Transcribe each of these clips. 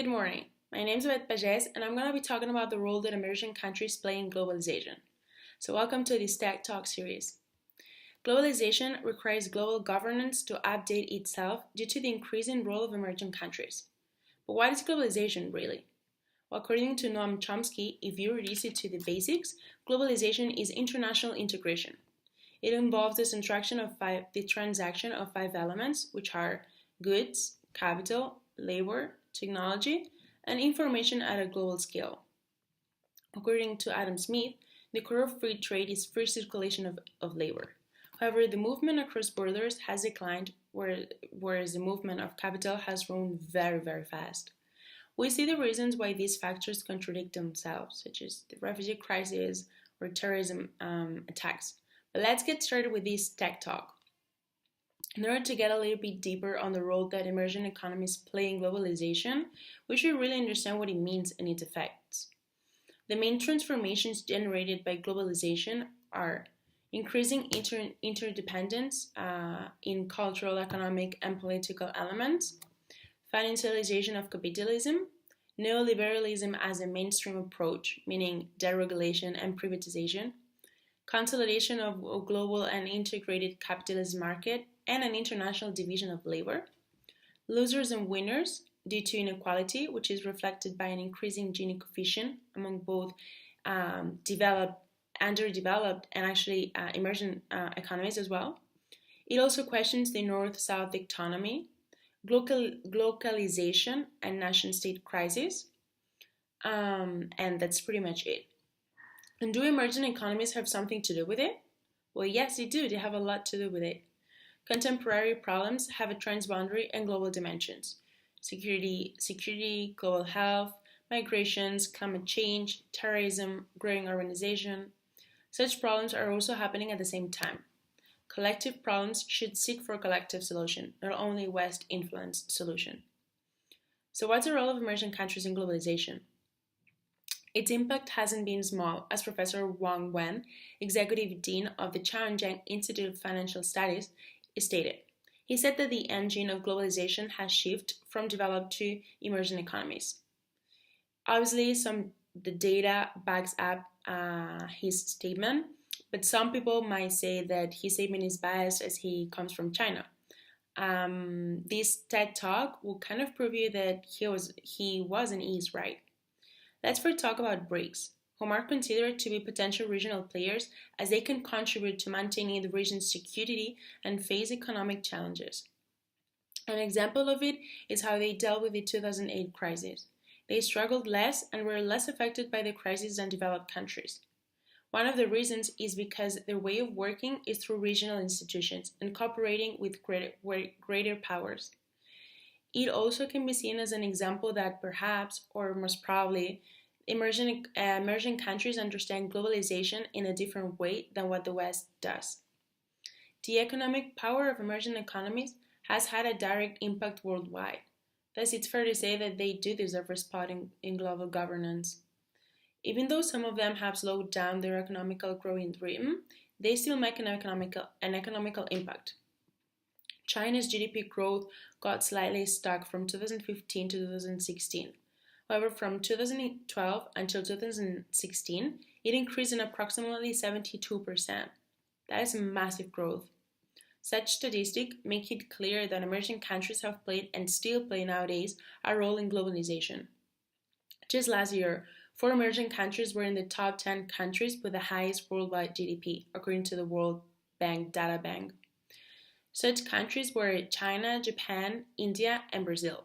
Good morning. My name is Beth Pages, and I'm going to be talking about the role that emerging countries play in globalization. So, welcome to this Tech Talk series. Globalization requires global governance to update itself due to the increasing role of emerging countries. But what is globalization really? Well, according to Noam Chomsky, if you reduce it to the basics, globalization is international integration. It involves the transaction of five elements, which are goods, capital, labor, technology, and information at a global scale. According to Adam Smith, the core of free trade is free circulation of labor. However, the movement across borders has declined, whereas the movement of capital has grown very, very fast. We see the reasons why these factors contradict themselves, such as the refugee crisis or terrorism attacks. But let's get started with this tech talk. In order to get a little bit deeper on the role that emerging economies play in globalization, we should really understand what it means and its effects. The main transformations generated by globalization are increasing interdependence in cultural, economic, and political elements, financialization of capitalism, neoliberalism as a mainstream approach, meaning deregulation and privatization, consolidation of a global and integrated capitalist market, and an international division of labor, losers and winners due to inequality, which is reflected by an increasing Gini coefficient among both developed, underdeveloped, and actually emerging economies as well. It also questions the North-South economy, globalization, and nation-state crisis, and that's pretty much it. And do emerging economies have something to do with it? Well, yes, they do. They have a lot to do with it. Contemporary problems have a transboundary and global dimensions. Security, global health, migrations, climate change, terrorism, growing urbanization. Such problems are also happening at the same time. Collective problems should seek for collective solution, not only West-influenced solution. So what's the role of emerging countries in globalization? Its impact hasn't been small, as Professor Wang Wen, Executive Dean of the Changjiang Institute of Financial Studies, stated. He said that the engine of globalization has shifted from developed to emerging economies. Obviously, the data backs up his statement, but some people might say that his statement is biased as he comes from China. This TED Talk will kind of prove you that he was and is right. Let's first talk about BRICS, whom are considered to be potential regional players as they can contribute to maintaining the region's security and face economic challenges. An example of it is how they dealt with the 2008 crisis. They struggled less and were less affected by the crisis than developed countries. One of the reasons is because their way of working is through regional institutions and cooperating with greater powers. It also can be seen as an example that perhaps, or most probably, emerging countries understand globalization in a different way than what the West does. The economic power of emerging economies has had a direct impact worldwide. Thus, it's fair to say that they do deserve a spot in global governance. Even though some of them have slowed down their economical growing rhythm, they still make an economical impact. China's GDP growth got slightly stuck from 2015 to 2016. However, from 2012 until 2016, it increased in approximately 72%. That is massive growth. Such statistics make it clear that emerging countries have played and still play nowadays a role in globalization. Just last year, 4 emerging countries were in the top 10 countries with the highest worldwide GDP, according to the World Bank Data Bank. Such countries were China, Japan, India, and Brazil.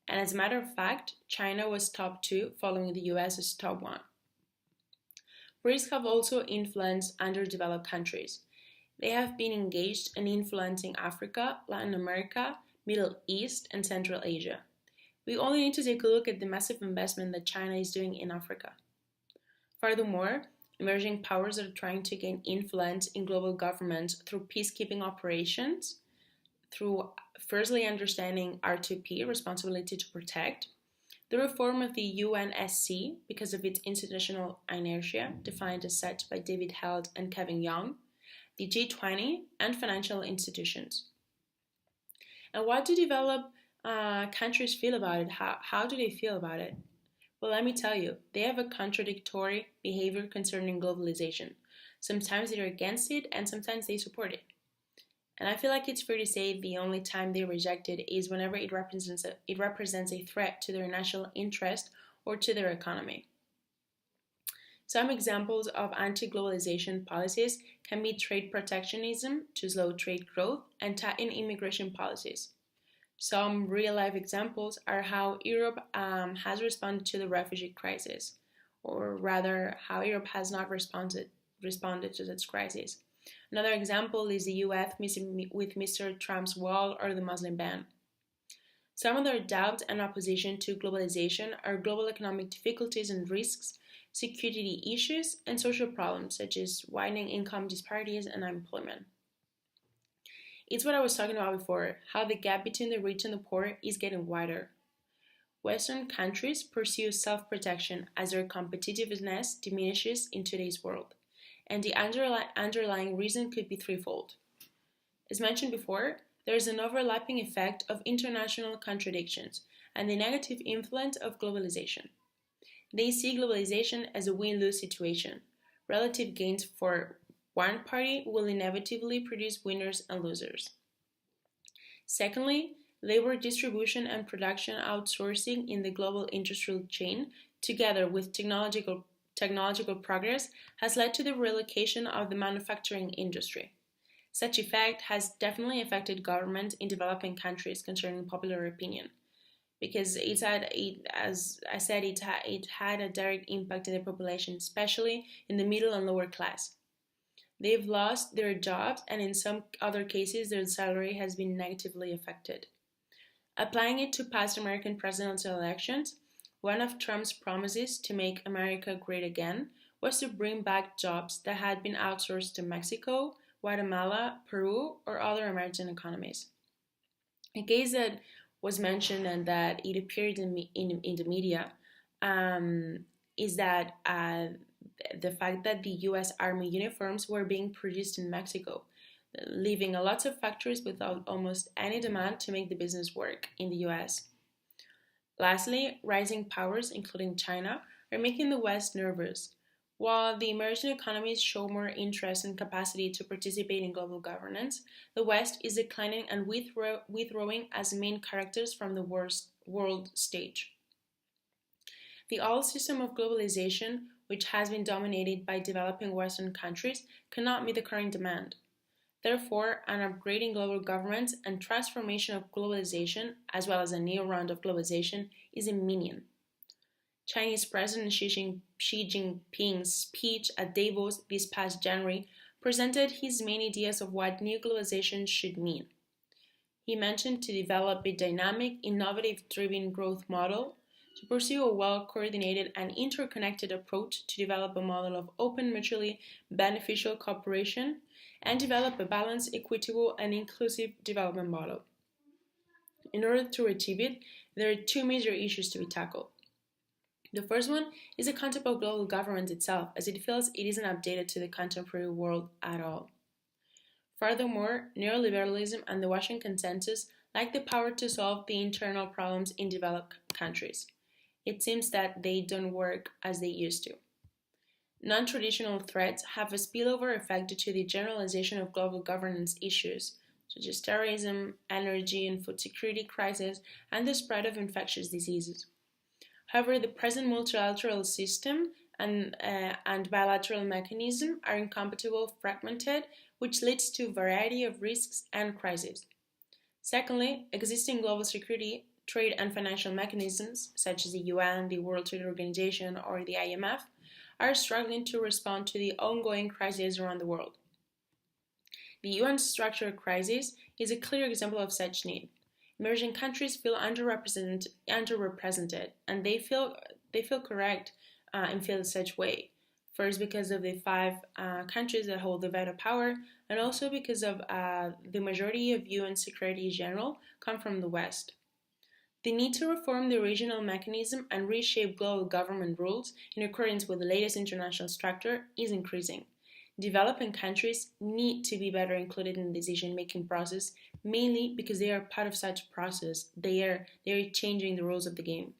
And as a matter of fact, China was top 2, following the US as top 1. BRICS have also influenced underdeveloped countries. They have been engaged in influencing Africa, Latin America, Middle East, and Central Asia. We only need to take a look at the massive investment that China is doing in Africa. Furthermore, emerging powers are trying to gain influence in global governments through peacekeeping operations, through firstly understanding R2P, responsibility to protect, the reform of the UNSC because of its institutional inertia, defined as such by David Held and Kevin Young, the G20, and financial institutions. And what do developed countries feel about it. How do they feel about it? Well, let me tell you, they have a contradictory behavior concerning globalization. Sometimes they're against it, and sometimes they support it. And I feel like it's fair to say the only time they reject it is whenever it represents a threat to their national interest or to their economy. Some examples of anti globalization policies can be trade protectionism to slow trade growth and tighten immigration policies. Some real life examples are how Europe has responded to the refugee crisis, or rather, how Europe has not responded to such crisis. Another example is the US with Mr. Trump's wall or the Muslim ban. Some of their doubts and opposition to globalization are global economic difficulties and risks, security issues, and social problems such as widening income disparities and unemployment. It's what I was talking about before, how the gap between the rich and the poor is getting wider. Western countries pursue self protection as their competitiveness diminishes in today's world, and the underlying reason could be threefold. As mentioned before, there is an overlapping effect of international contradictions and the negative influence of globalization. They see globalization as a win lose situation. Relative gains for one party will inevitably produce winners and losers. Secondly, labor distribution and production outsourcing in the global industrial chain, together with technological progress, has led to the relocation of the manufacturing industry. Such effect has definitely affected governments in developing countries concerning popular opinion, because as I said, it had a direct impact in the population, especially in the middle and lower class. They've lost their jobs, and in some other cases, their salary has been negatively affected. Applying it to past American presidential elections, one of Trump's promises to make America great again was to bring back jobs that had been outsourced to Mexico, Guatemala, Peru, or other emerging economies. A case that was mentioned and that it appeared in the media is that the fact that the US Army uniforms were being produced in Mexico, leaving a lot of factories without almost any demand to make the business work in the US. Lastly, rising powers, including China, are making the West nervous. While the emerging economies show more interest and capacity to participate in global governance, the West is declining and withdrawing as main characters from the world stage. The old system of globalization, which has been dominated by developing Western countries, cannot meet the current demand. Therefore, an upgrading global governance and transformation of globalization, as well as a new round of globalization, is imminent. Chinese President Xi Jinping's speech at Davos this past January presented his main ideas of what new globalization should mean. He mentioned to develop a dynamic, innovative driven growth model, to pursue a well coordinated and interconnected approach to develop a model of open, mutually beneficial cooperation, and develop a balanced, equitable, and inclusive development model. In order to achieve it, there are two major issues to be tackled. The first one is the concept of global governance itself, as it feels it isn't updated to the contemporary world at all. Furthermore, neoliberalism and the Washington Consensus lack the power to solve the internal problems in developed countries. It seems that they don't work as they used to. Non-traditional threats have a spillover effect due to the generalization of global governance issues, such as terrorism, energy and food security crisis, and the spread of infectious diseases. However, the present multilateral system and bilateral mechanism are incompatible, fragmented, which leads to a variety of risks and crises. Secondly, existing global security, trade and financial mechanisms, such as the UN, the World Trade Organization, or the IMF, are struggling to respond to the ongoing crises around the world. The UN structural crisis is a clear example of such need. Emerging countries feel underrepresented, and they feel correct in feeling such way. First, because of the five countries that hold the veto power, and also because of the majority of UN Secretary General come from the West. The need to reform the regional mechanism and reshape global government rules in accordance with the latest international structure is increasing. Developing countries need to be better included in the decision making process, mainly because they are part of such a process. They are changing the rules of the game.